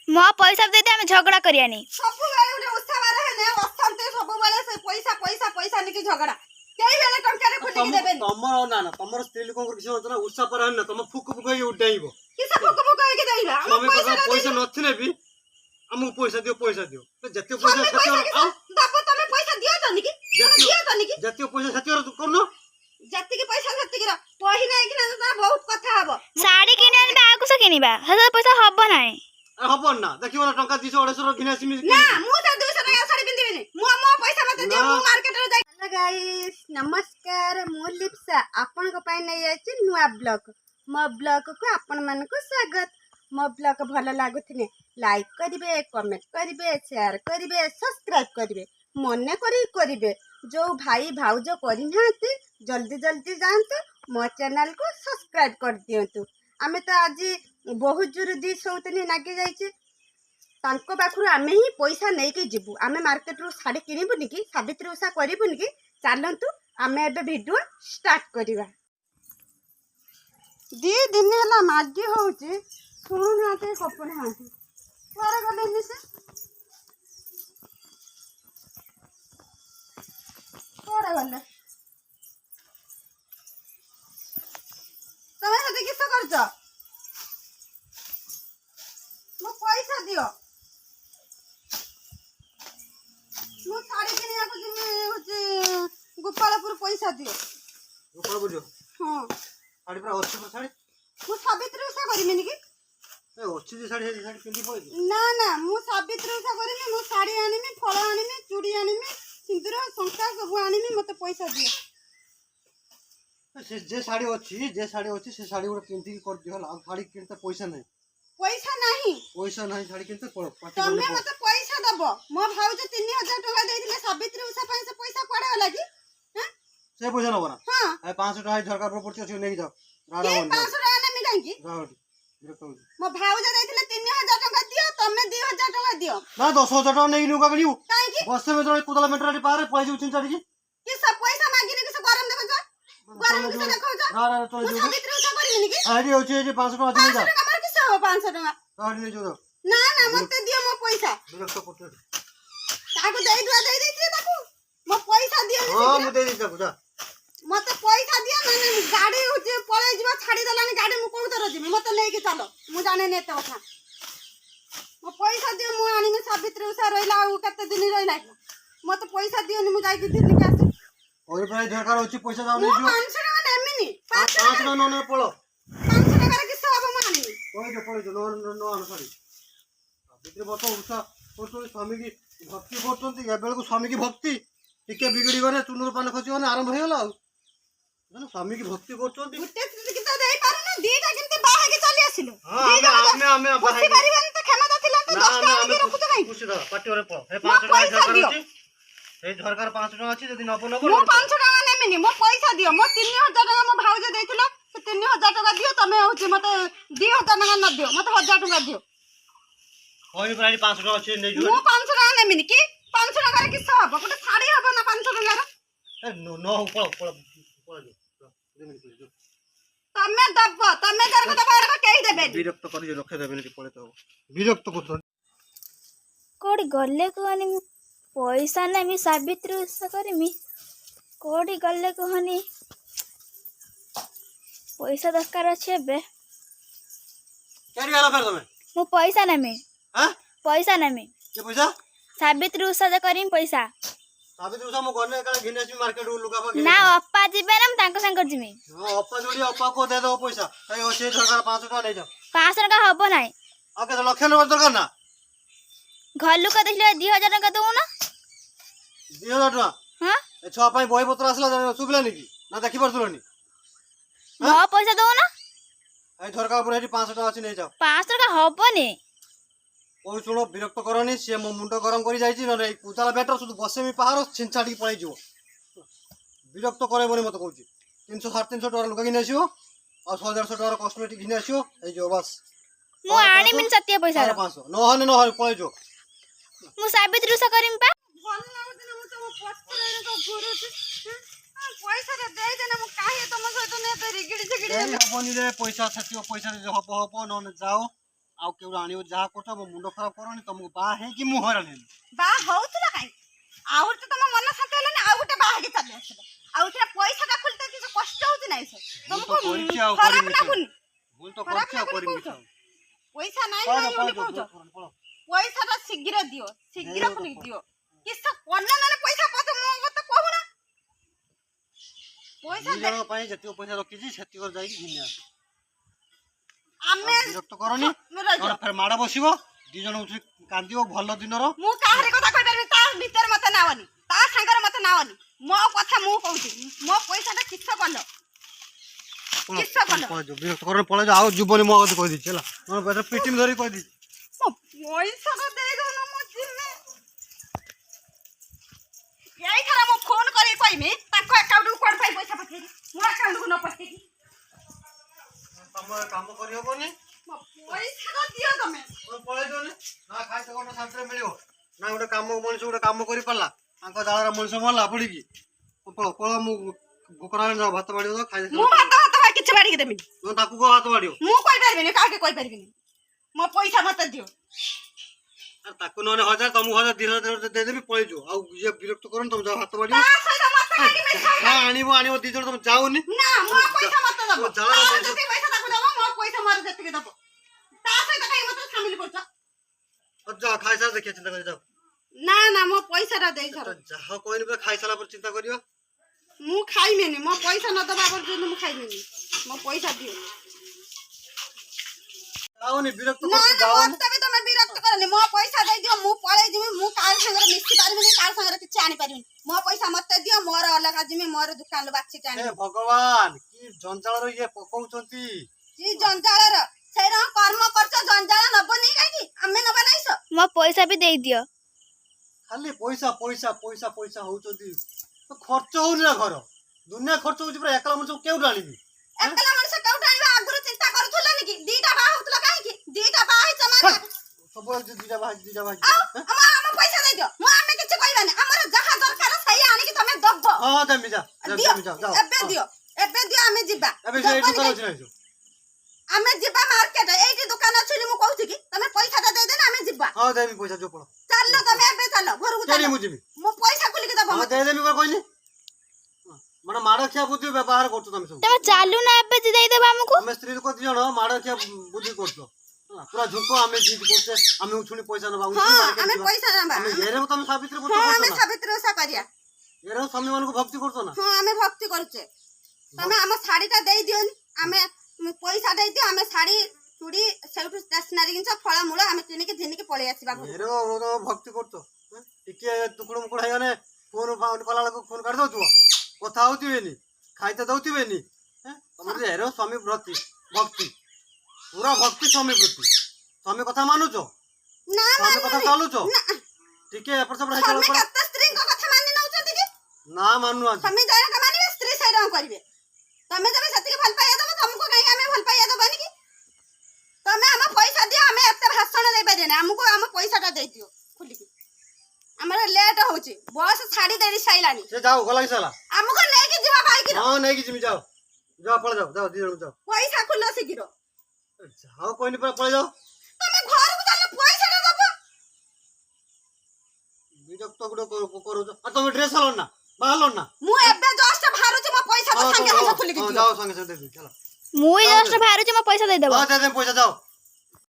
मो पैसा दे दे हम झगड़ा करियानी सब बेले उठे उत्साह है ने अशांति सब बेले से पैसा पैसा पैसा निकी झगड़ा केई बेले टंका रे खुटी देबे तमर ना तमर स्त्री लोक किसी होतना उत्साह पर ना तम फुक फुक होई उडाइबो किसा फुक फुक होई के देइबा हम पैसा नथिले भी हमको पैसा दियो तो जत्ते पैसा सत्य बाबू तमे पैसा दियो त निकी जत्ते पैसा सत्य करनो जत्ते के पैसा सत्य के पही नै कि ना बहुत कथा हबो साड़ी किने आनबा आगु से किनिबा हजा पैसा हबो नै हबो ना देखियो ना टंका 200 250 घिना सिमी ना मु त 200 टका साड़ी पिंदिबिनी मो पैसा मते दियो मु मार्केट रे जाई हेलो गाइस नमस्कार मु लिप्सा आपन को पाई नै आछि नुआ ब्लॉग मो ब्लॉग को आपन मन को स्वागत मो ब्लॉग भलो लागुथिने लाइक करिवे कमेंट करिवे शेयर करिवे सब्सक्राइब करिवे मने करिवे जो भाई भाउज करि नाते जल्दी जल्दी जानतो मो चैनल को सब्सक्राइब कर दियंतु आमे तो आज बहुत जोर दी सौतनी नागी जाइए तांको पाखरु आमे ही पैसा नहीं के जीवु आमे मार्केट रो साड़ी किनिबुनी कि सावित्री ओषा करिबुनी कि चलंतु आमे एबे वीडियो स्टार्ट करिवा दी दिन हला मागी होउची सुनु नाते कपड़े हाथी पर गले निसे पर गले तमे हते किस करछ मो पैसा दियो मो साड़ी किनिया को जिमे होचे गोपालपुर पैसा दियो गोपालपुर जो हां साड़ी पर 80 पर साड़ी मो सावित्री ओषा करिमेनी कि ए 80 जे साड़ी पिंदी पई ना ना मो सावित्री ओषा करिमे मो साड़ी आनिमी फल आनिमी चूड़ी आनिमी सिंदूर शंका सब आनिमी मते पैसा दियो से जे साड़ी अछि से साड़ी उडे पिंदी कर दियो ला साड़ी किनते पैसा नहीं साड़ी किनते तमे मते पैसा दबो मो भाउज 3000 टका देइदिले सावित्री ओषा पई से पैसा कोडे होला कि हैं से पैसा न बना हां ए 500 टका झरका पर पड़छ से नहीं जाओ राडा ये 500 टका ना मिलां कि राडा बिरक्त मो भाउज देइदिले 3000 टका दियो तमे 2000 टका दियो ना 10000 टका नहीं नुका कलियो काई कि बस में जो कुदला मेट्रो पारे पळे जो चिंता की सब पैसा मागिने कि से गरम देखो गरम कि से देखो राडा तो जो सावित्री ओषा करिमिनी कि आडी होची जे 500 टका दे जा टका मार कि से हो 500 टका राडी नहीं जो ना ना मते दियो मो पैसा बिरक्त पड़छ ताको देई दिए ताको मो पैसा दियो हां मु दे दी जा बुझा मते पैसा दियो ना गाड़ी होचे पळे जीवा छाडी दलानी गाड़ी मु कोन तरह जिमी मते लेके चलो मु जाने ने एते कथा मो पैसा दियो मु आनी में सावित्री ओषा रहिला आ कते दिन रहिला मते पैसा दियो नि मु जाई कि दिन के आसे और प्राय झरका होची पैसा जाऊ मु नहीं जो 500 टका नेमिनी 500 टका नो पळो 500 टका रे किस हबो मु आनी पळे जो नो सॉरी सावित्री बतो उषा तो स्वामी की भक्ति करतंती या बेल को स्वामी की भक्ति टिके बिगड़ी गने चुनुर पान खसी गने आरंभ होयला ना स्वामी की भक्ति करतंती गुटे कि तो देई पारो ना दीटा किनते बाहे के चली आसिलो हां हमें खुशी परिवार तो क्षमता थिला तो 10 टका के रखु तो नहीं खुशी दा पाटी रे पळ हे 500 टका झरका अछि हे झरकार 500 टका अछि जदी नबो नबो मो 500 टका नेमिनी मो पैसा दियो मो 3000 टका मो भाउज देइथिला से 3000 टका दियो तमे होची मते 2000 टका न दियो मते 1000 टका दियो होई प्राय 500 टका अछि नै जो मो 500 टका नेमिनी कि 500 टका रे कि सब गोटे साड़ी हबो ना 500 टका रे नो नो पळ जो तमे दबो तमे दर को दबार को केही देबे विरक्त कर जे रखे देबे नि पळे तो विरक्त करत कोडी गल्ले कहनी पैसा ना मी सावित्री ओषा करमी कोडी गल्ले कहनी पैसा दरकार अछि बे केरी गाला फेर तमे मु पैसा नामे हां पैसा नामे के पैसा सावित्री ओषा जे करिम पैसा सावित्री ओषा मो गने का घिनेसी मार्केट लुका पा ना अप्पा जिबे ना तांको संकर जिमी हां अप्पा जोड़ी अप्पा को दे दो पैसा ए ओसे सरकार 500 टका ले जाओ 500 टका हबो नै आके तो लक्ष्य नंबर दरकार ना घर लोक देखले 2000 टका दउ ना 2000 टका हां ए छवा पाई बही पत्र आसला सुबला नि की ना देखि परतुलनी मो पैसा दउ ना ए झरका ऊपर हेटी 500 टका अछि नै जाओ 500 टका हबो ने ओ सुनो विरक्त करनी से मो मुंड गरम करी जाईची न कुताला बेटर सुध बसे मी पहाड़ छिंछाडी पळै जिवो विरक्त करे बोली मत कहूची 300 350 टका लुका घिने आसियो और 100 टका कॉस्मेटिक घिने आसियो ए जो बस मु आनी मिन सत्य पैसा 500 न पळै जो मु सावित्री ओषा करिम पा भल लागत ना मु तो पछरे को गुरुची पैसा रे देई देना मु काहे तुम सहित ने तो रिगिडी झिगिडी हबनी रे पैसा सत्य पैसा जे हब न जाओ ଆଉ କେଉଁ ଆଣିବ ଯାହା କରୁଛ ମୋ ମୁଣ୍ଡ ଖରାପ କରନି ତମକୁ ବାହା ହେଇକି ମୁଁ ହଇରାଣ ହେଲି ବାହା ହଉଥିଲା କାଇଁ ଆଉ ଗୋଟେ ତମ ମନ ଶାନ୍ତି ହେଲାନି ଆଉ ଗୋଟେ ବାହା ହେଇକି ଚାଲି ଆସିଲ ଆଉ ଏଥିରେ ପଇସାଟା ଖୋଲିତେ କିଛି କଷ୍ଟ ହଉଛି ନାଇଁ ସେ ତମକୁ କରିଛି ଆଉ ଖରାପ କରିବି ଲାଗୁନି ଭୁଲ ତ କରିଛି ଆଉ କରିବି ପଇସା ନାହିଁ ନାହିଁ ବୋଲି କହୁଛ ପଇସାଟା ଶୀଘ୍ର ଦିଅ ଶୀଘ୍ର ପୁଣି ଦିଅ କିସ କଲେ ନହେଲେ ପଇସା ପଛ ମୁଁ ମତେ କହୁନା ପଇସା ଦି ଜଣଙ୍କ ପାଇଁ ଯେତିକି ପଇସା ରଖିଛି ସେତିକି ଯାଇକି ଘିନି ଆସ ଆମେ ବିରକ୍ତ କରନି ତମର ଫେର ମାଡ଼ ବସିବ ଦି ଜଣ ଉଠି କାନ୍ଦିବ ଭଲ ଦିନର ମୁଁ କାହାରି କଥା କହିପାରିବି ତା ଭିତରେ ମତେ ନାවନି ତା ସାଙ୍ଗରେ ମତେ ନାවନି ମୋ କଥା ମୁଁ କହୁଛି ମୋ ପଇସାଟା କିସ କଲ କିସ କଲ ବିରକ୍ତ କରନି ପଳେଇ ଯାଅ ଆଉ ଜୀବନି ମୋ କଥା କହିଦେଇଛି ହେଲା ତମର ବେଟର ପିଟିମ ଧରି କହିଦେଇଛି ମୋ ପଇସାଟା ଦେଇଦଉନ ମୁଁ ଯିମି ଏଇଥର ମୁଁ ଫୋନ କରି କହିମି ତାଙ୍କ ଆକାଉଣ୍ଟକୁ କୁଆଡେ ପାଇ ପଇସା ପଠେଇବି ମୋ ଆକାଉଣ୍ଟକୁ ନ ପଠେଇକି ତମ କାମ କରିହବନି ମୋ ପଇସାଟା ଦିଅ ତମେ ପଳେଇ ଯାଉନି ନା ଖାଇତେ ଗୋଟେ ଶାନ୍ତିରେ ମିଳିବ ନା ଗୋଟେ କାମ ମଣିଷ ଗୋଟେ କାମ କରିପାରିଲା ତାଙ୍କ ଜାଳରେ ମଣିଷ ମରଲା ପଡ଼ିକି ପଳ ପଳ ମୁଁ ଭୋକରା ଯାଅ ଭାତ ବାଡ଼ିବ ତ ଖାଇ ମୁଁ ଭାତ କିଛି ବାଡ଼ିକି ଦେବିନି ତାକୁ କହ ଭାତ ବାଡ଼ିବ ମୁଁ କହିପାରିବିନି କାହାକୁ କହିପାରିବିନି ମୋ ପଇସା ମତେ ଦିଅ ଆରେ ତାକୁ ନହେଲେ 1000 ତମକୁ 1000 2000 ଦେଇଦେବି ପଳେଇ ଯିବ ଆଉ ଇଏ ବିରକ୍ତ କରନି ତମେ ଯାଅ ଭାତ ବାଡ଼ିବ ତା ସହିତ ମତେ କାହିଁକି ମିଶାଇଲ? ଆଣିବ ଆଣିବ ଦି ଜଣ ତମେ ଯାଉନି ନା ମୋ ପଇସା ମତେ ଦବ ଜାଳ ତାର ପଇସା- ଯେତିକି ପଇସା ତାକୁ ଦବ ମୋ ପଇସା ମୋର ଯେତିକି ଦବ ତା ସହିତ କାହିଁ ମତେ ସାମିଲ କରୁଛ ଯାଅ ଖାଇସାରା ଦେଖିବା ଚିନ୍ତା କରି ଯାଅ ନା ନା ମୋ ପଇସାଟା ଦେଇସାର ଯାହା କହିନି ପୁରା ଖାଇସାରିଲା ପରେ ଚିନ୍ତା କରିବ ମୁଁ ଖାଇମିନି ମୋ ପଇସା ନ ଦବା ପର୍ଯ୍ୟନ୍ତ ମୁଁ ଖାଇମିନି ମୋ ପଇସା ଦିଅ ଯାଉନି ବିରକ୍ତ ନା କରୁଛି ନା ଯାଉନି ମତେ ବି ତମେ ବିରକ୍ତ କରନି ମୋ ପଇସା ଦେଇଦିଅ ମୁଁ ପଳେଇ ଯିବି ମୁଁ କାହା ସାଙ୍ଗରେ ମିଶି ପାରିବିନି କାହା ସାଙ୍ଗରେ କିଛି ଆଣିପାରିବିନି ମୋ ପଇସା ମତେ ଦିଅ ମୋର ଅଲଗା ଯିମି ମୋର ଦୋକାନରୁ ବାଛିକି ହେ ଆଣିବି ଭଗବାନ କି ଜଞ୍ଜାଳର ଇଏ ପକଉଛନ୍ତି କି ଜଞ୍ଜାଳର ସେଇର କର୍ମ କରୁଛ ଜଞ୍ଜାଳ ନବନି କାହିଁକି ଆମେ ନବା ନାଇଁ ତ ମୋ ପଇସା ବି ଦେଇଦିଅ ଖାଲି ପଇସା ପଇସା ପଇସା ପଇସା ହଉଛନ୍ତି ଖର୍ଚ୍ଚ ହଉନି ନା ଘର ଦୁନିଆ ଖର୍ଚ୍ଚ ହଉଛି ପୁରା ଏକଲା ମଣିଷ କେଉଁଠୁ ଆଣିବି ଏକଲା ମଣିଷ କୋଉଠୁ ଆଣିବା ଆଗରୁ ଚିନ୍ତା କରୁଥିଲନି କି ଦିଟା ବାହା ହଉଥିଲ କାହିଁକି ଦିଟା ବାହା ହେଇଛ ମାନେ ସବୁବେଳେ ଦିଟା ବାହାରି ଆଉ ଆମ ପଇସା ଦେଇଦିଅ ମୁଁ ଆମେ କିଛି କହିବାନି ଆମର ଯାହା ଦରକାର ସେଇ ଆଣିକି ତମେ ଦବ ହଁ ଦେମି ଯା ଦିଅ ଯାଅ ଏବେ ଦିଅ ଆମେ ଯିବା ଏବେ ସେ ଏଇ ଦୋକାନ ଅଛି ନା ଆମେ ଯିବା ମାର୍କେଟ ଏଇଠି ଦୋକାନ ଅଛି ବୋଲି ମୁଁ କହୁଛି କି ତମେ ପଇସାଟା ଦେଇଦେଲେ ଆମେ ଯିବା ହଁ ଦେମି ପଇସା ଯୋ ପଳ ଚାଲ ତମେ ଏବେ ଚାଲ ଘରକୁ ଚାଲ ମୁଁ ଯିବି ମୁଁ ପଇସା ଖୋଲିକି ଦବ ହଁ ମତେ ଦେଇଦେମି ବା କହିଲି ମାନେ ମାଡ଼ ଖିଆ ବୁଦ୍ଧି ବ୍ୟବହାର କରୁଛ ତମେ ସବୁ ତମେ ଚାଲୁ ନା ଏବେ ଦେଇଦେବ ଆମକୁ ଆମେ ସ୍ତ୍ରୀ ଲୋକ ଦି ଜଣ ମାଡ଼ ଖିଆ ବୁଦ୍ଧି କରୁଛ ପୁରା ଝୁଙ୍କ ଆମେ ଜିଦ କରୁଛେ ଆମେ ଉଛୁଣି ପଇସା ନବା ହଁ ଆମେ ପଇସା ନେବା ଆମେ ଏରେ ତମେ ସାବିତ୍ରୀ ହଁ କରୁଛ ଆମେ ନା ସାବିତ୍ରୀ ଓଷା କରିବା ଏରେ ସ୍ୱାମୀ ମାନଙ୍କୁ ଭକ୍ତି କରୁଛ ନା ହଁ ଆମେ ଭକ୍ତି କରୁଛେ ତମେ ଆମ ଶାଢୀଟା ଦେଇଦିଅନି ଆମେ ପଇସା ଦେଇଦିଅ ଆମେ ଶାଢୀ ଚୁଡ଼ି ସେଇଠୁ ଷ୍ଟେସନାରୀ ଜିନିଷ ଫଳମୂଳ ଆମେ କିଣିକି ଧିନିକି ପଳେଇ ଆସିବା ଘରକୁ। ଏରେ ଭକ୍ତି କରୁଛ ଟିକେ ଟୁକୁଡୁ ମୁକୁଡୁ ହେଇଗଲେ ଫୋନ କଲା ବେଳକୁ ଫୋନ କାଟି ଦଉଥିବ କଥା ହଉଥିବେନି ଖାଇତେ ଦଉଥିବେନି ତମର ଏରେ ସ୍ୱାମୀ ପ୍ରତି ଭକ୍ତି ପୁରା ଭକ୍ତି ସ୍ୱାମୀ ପ୍ରତି ସ୍ୱାମୀ କଥା ମାନୁଛ ନା ସ୍ୱାମୀ କଥା ମାନୁନି। ଚାଲୁଛ ନା, ଟିକେ ଏପଟ ସେପଟ ସ୍ୱାମୀ ହେଇଗଲା କେତେ ସ୍ତ୍ରୀଙ୍କ କଥା ମାନି ନଉଛନ୍ତି କି ନା ମାନୁ ଆଜି ସ୍ୱାମୀ ଜଣକ ମାନିବେ ସ୍ତ୍ରୀ ସେଇରକମ କରିବେ ତମେ ଯେବେ ସେତିକି ଭଲ ପାଇବା ଦବ ତମକୁ କାହିଁକି ଆମେ ଭଲ ପାଇବା ଦବାନି କି ତମେ ଆମ ପଇସା ଦିଅ ଆମେ ଏତେ ଭାଷଣ ଦେଇପାରିବାନି ଆମକୁ ଆମ ପଇସାଟା ଦେଇଦିଅ ଖୋଲିକି ଆମର ଲେଟ୍ ହଉଛି ବସ୍ ଛାଡି ଦେଇ ସାଇଲାଣି ସେ ଯାଉ ଗଲା କି ସାଲା ଆମକୁ ନେଇକି ଯିବା ବାଇକରେ ହଁ ନେଇକି ଯିବି ଯାଅ ଯାଅ ପଳେଇ ଯାଅ ଯାଅ ଦି ଜଣ ଯାଅ ପଇସା ଖୋଲ ଶୀଘ୍ର ଯାଅ କହିନି ପୁରା ପଳେଇ ଯାଅ ତମେ ଘରକୁ ଚାଲ ପଇସାଟା ଦବ ବିରକ୍ତ ଗୋଟେ କରୁଛ ଆଉ ତମେ ଡ୍ରେସ୍ ହେଲ ନା ବାହାରିଲ ନା ମୁଁ ଏବେ ଜଷ୍ଟ ବାହାରୁଛି ମୋ ପଇସାଟା ସାଙ୍ଗେ ସାଙ୍ଗେ ଖୋଲିକି ଦିଅ ଯାଅ ସାଙ୍ଗେ ସାଙ୍ଗେ ଦେଇଦେବି ଚାଲ ମୁଁ ଜଷ୍ଟ ବାହାରୁଛି ମୋ ପଇସା ଦେଇଦବ ହଁ ଦେଇଦେବି ପଇସା ଯାଅ